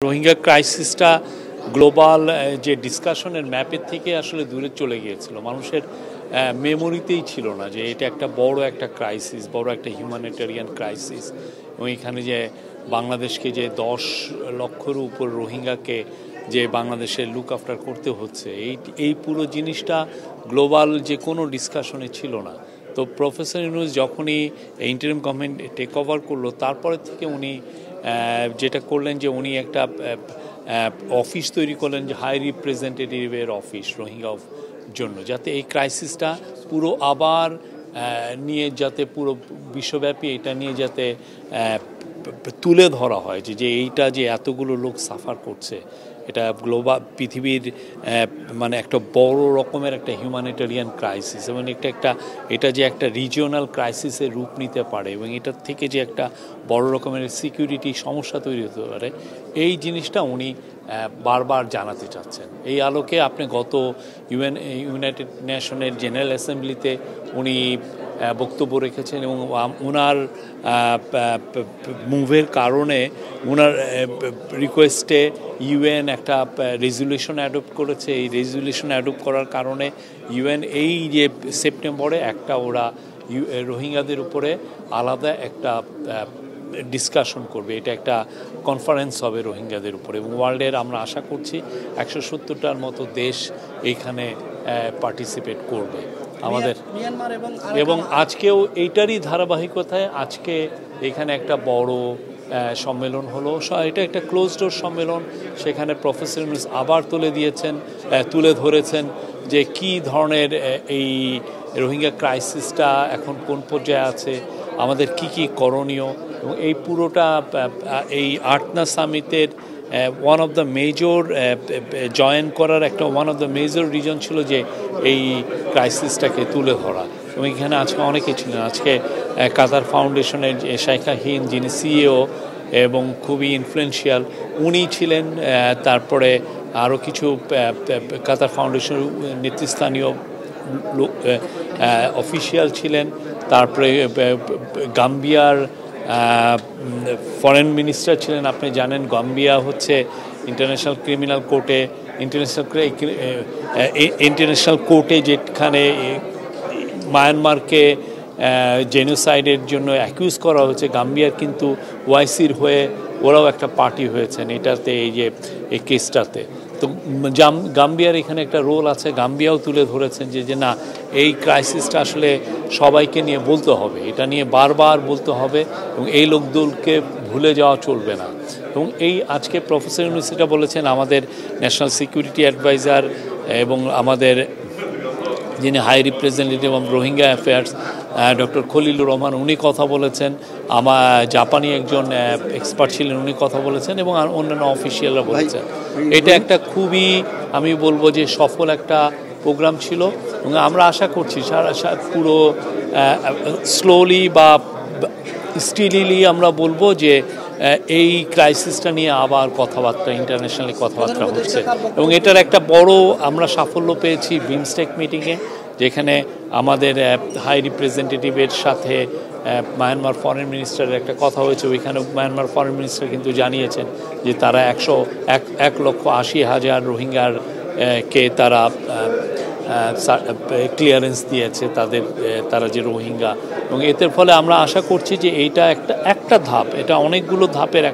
Rohingya ক্রাইসিসটা global যে ডিসকাশনের ম্যাপের থেকে আসলে দূরে চলে গিয়েছিল, মানুষের মেমোরিতেই ছিল না যে এটা একটা বড় একটা ক্রাইসিস, বড় একটা হিউম্যানিটেরিয়ান ক্রাইসিস। এবং এখানে যে বাংলাদেশকে যে 10 লক্ষের উপর রোহিঙ্গাকে যে বাংলাদেশে লুক আফটার করতে হচ্ছে, এই পুরো জিনিসটা গ্লোবাল যে কোনো ডিসকাশনে ছিল না। তো প্রফেসর ইউনূস যখনই ইন্টারিম গভর্নমেন্ট টেক ওভার করলো, তারপরে থেকে উনি যেটা করলেন যে উনি একটা অফিস তৈরি করলেন, যে হাই রিপ্রেজেন্টেটিভের অফিস রোহিঙ্গা জন্য, যাতে এই ক্রাইসিসটা পুরো আবার নিয়ে যাতে পুরো বিশ্বব্যাপী এটা নিয়ে যাতে তুলে ধরা হয় যে এইটা যে এতগুলো লোক সাফার করছে, এটা গ্লোবাল পৃথিবীর মানে একটা বড় রকমের একটা হিউম্যানিটেরিয়ান ক্রাইসিস, এবং এটা যে একটা রিজিওনাল ক্রাইসিসের রূপ নিতে পারে, এবং এটার থেকে যে একটা বড় রকমের সিকিউরিটি সমস্যা তৈরি হতে পারে, এই জিনিসটা উনি বারবার জানাতে চাচ্ছেন। এই আলোকে আপনি গত ইউনাইটেড নেশনের জেনারেল অ্যাসেম্বলিতে উনি বক্তব্য রেখেছেন, এবং ওনার মুভের কারণে ওনার রিকোয়েস্টে ইউএন একটা রেজুলেশন অ্যাডপ্ট করেছে। এই রেজুলেশন অ্যাডপ্ট করার কারণে ইউএন এই যে সেপ্টেম্বরে একটা ওরা রোহিঙ্গাদের উপরে আলাদা একটা ডিসকাশন করবে, এটা একটা কনফারেন্স হবে রোহিঙ্গাদের উপরে, এবং ওয়ার্ল্ডের আমরা আশা করছি 170টার মতো দেশ এইখানে পার্টিসিপেট করবে আমাদের। এবং আজকেও এইটারই ধারাবাহিকতায় আজকে এখানে একটা বড় সম্মেলন হলো, এটা একটা ক্লোজ ডোর সম্মেলন। সেখানে প্রফেসর ইউনূস আবার তুলে ধরেছেন যে কি ধরনের এই রোহিঙ্গা ক্রাইসিসটা এখন কোন পর্যায়ে আছে, আমাদের কি করণীয়। এবং এই পুরোটা এই আটনা সামিটের one of the major join করার একটা one of the major reason ছিল যে এই ক্রাইসিসটাকে তুলে ধরা। এবং এখানে আজকে অনেকে ছিলেন, আজকে কাতার ফাউন্ডেশনের শাইখা হিন্দ যিনি সিইও এবং খুবই ইনফ্লুয়েন্সিয়াল, উনি ছিলেন। তারপরে আরও কিছু কাতার ফাউন্ডেশনের নেতৃস্থানীয় অফিসিয়াল ছিলেন। তারপরে গাম্বিয়ার ফরেন মিনিস্টার ছিলেন। আপনি জানেন গাম্বিয়া হচ্ছে ইন্টারন্যাশনাল ক্রিমিনাল কোর্টে ইন্টারন্যাশনাল কোর্টে যেখানে মায়ানমারকে জেনোসাইডের জন্য অ্যাকিউজ করা হয়েছে, গাম্বিয়ার কিন্তু ওআইসির হয়ে ওরাও একটা পার্টি হয়েছেন এটাতে, এই কেসটাতে। তো গাম্বিয়ার এখানে একটা রোল আছে। গাম্বিয়াও তুলে ধরেছেন যে না, এই ক্রাইসিসটা আসলে সবাইকে নিয়ে বলতে হবে, এটা নিয়ে বারবার বলতে হবে, এবং এই লোকদলকে ভুলে যাওয়া চলবে না। এবং এই আজকে প্রফেসর ইউনূস এটা বলেছেন, আমাদের ন্যাশনাল সিকিউরিটি অ্যাডভাইজার এবং আমাদের যিনি high representative of Rohingya affairs doctor Khalilur Rahman, উনি কথা বলেছেন। জাপানি একজন এক্সপার্ট ছিলেন, উনি কথা বলেছেন, এবং অন্যান্য অফিসিয়ালরা বলেছেন। এটা একটা খুবই, আমি বলবো যে সফল একটা প্রোগ্রাম ছিল, এবং আমরা আশা করছি পুরো স্লোলি বা স্টিলিলি আমরা বলবো যে এই ক্রাইসিসটা নিয়ে আবার কথাবার্তা, ইন্টারন্যাশনালি কথাবার্তা হচ্ছে। এবং এটার একটা বড় আমরা সাফল্য পেয়েছি বিমস্টেক মিটিংয়ে, যেখানে আমাদের হাই রিপ্রেজেন্টেটিভের সাথে মায়ানমার ফরেন মিনিস্টারের একটা কথা হয়েছে। ওইখানে মায়ানমার ফরেন মিনিস্টার কিন্তু জানিয়েছেন যে তারা 1,80,000 রোহিঙ্গার কে তারা ক্লিয়ারেন্স দিয়েছে তারা যে রোহিঙ্গা। এবং এর ফলে আমরা আশা করছি যে এইটা একটা ধাপ, এটা অনেকগুলো ধাপের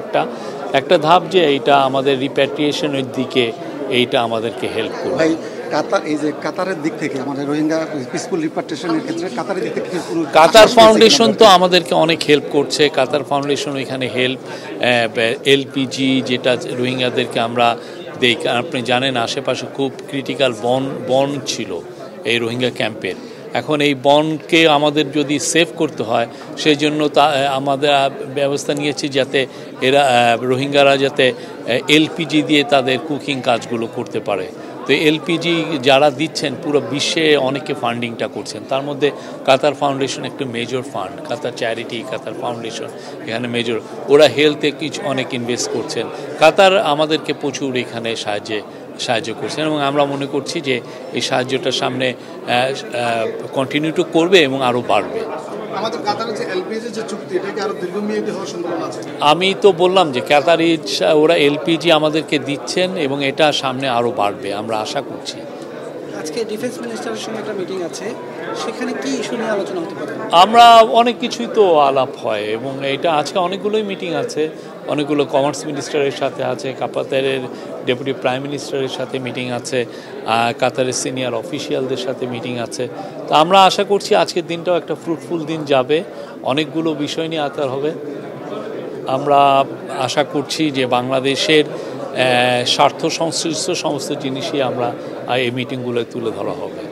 একটা ধাপ, যে এইটা আমাদের রিপ্যাট্রিয়েশনের দিকে এইটা আমাদেরকে হেল্প করবে। কাতারের দিক থেকে আমাদের রোহিঙ্গা পিসফুল রিপ্যাট্রিয়েশনের ক্ষেত্রে কাতারের দিক থেকে কাতার ফাউন্ডেশন তো আমাদেরকে অনেক হেল্প করছে। কাতার ফাউন্ডেশন ওইখানে এলপিজি যেটা রোহিঙ্গাদেরকে আমরা দেই, আপনি জানেন আশেপাশে খুব ক্রিটিক্যাল বন ছিল এই রোহিঙ্গা ক্যাম্পের। এখন এই বনকে আমাদের যদি সেভ করতে হয়, সেই জন্য আমাদের ব্যবস্থা নিয়েছি যাতে রোহিঙ্গারা যাতে এলপিজি দিয়ে তাদের কুকিং কাজগুলো করতে পারে। তো এলপিজি যারা দিচ্ছেন পুরো বিশ্বে অনেকে ফান্ডিংটা করছেন, তার মধ্যে কাতার ফাউন্ডেশন একটা মেজর ফান্ড, কাতার চ্যারিটি, কাতার ফাউন্ডেশন এখানে মেজর, ওরা হেলথে অনেক ইনভেস্ট করছেন। কাতার আমাদেরকে প্রচুর এখানে সাহায্য করছেন, এবং আমরা মনে করছি যে এই সাহায্যটা সামনে কন্টিনিউ করবে এবং আরও বাড়বে। আমাদের কাতারের যে এলপিজি যে চুক্তি এটা কি আরো দীর্ঘমেয়াদী হওয়ার সম্ভাবনা আছে? আমি তো বললাম যে কাতারি ওরা এলপিজি আমাদেরকে দিচ্ছেন এবং এটা সামনে আরও বাড়বে আমরা আশা করছি। আজকে ডিফেন্স মিনিস্টারের সঙ্গে একটা মিটিং আছে, সেখানে কি ইস্যু নিয়ে আলোচনা হতে পারে? আমরা অনেক কিছুই তো আলাপ হয় এবং এটা আজকে অনেকগুলোই মিটিং আছে, অনেকগুলো কমার্স মিনিস্টারের সাথে আছে, কাতারের ডেপুটি প্রাইম মিনিস্টারের সাথে মিটিং আছে, কাতারের সিনিয়র অফিসিয়ালদের সাথে মিটিং আছে। তো আমরা আশা করছি আজকের দিনটাও একটা ফ্রুটফুল দিন যাবে, অনেকগুলো বিষয় নিয়ে আলাপ হবে। আমরা আশা করছি যে বাংলাদেশের স্বার্থ সংশ্লিষ্ট সমস্ত জিনিসই আমরা এই মিটিংগুলোয় তুলে ধরা হবে।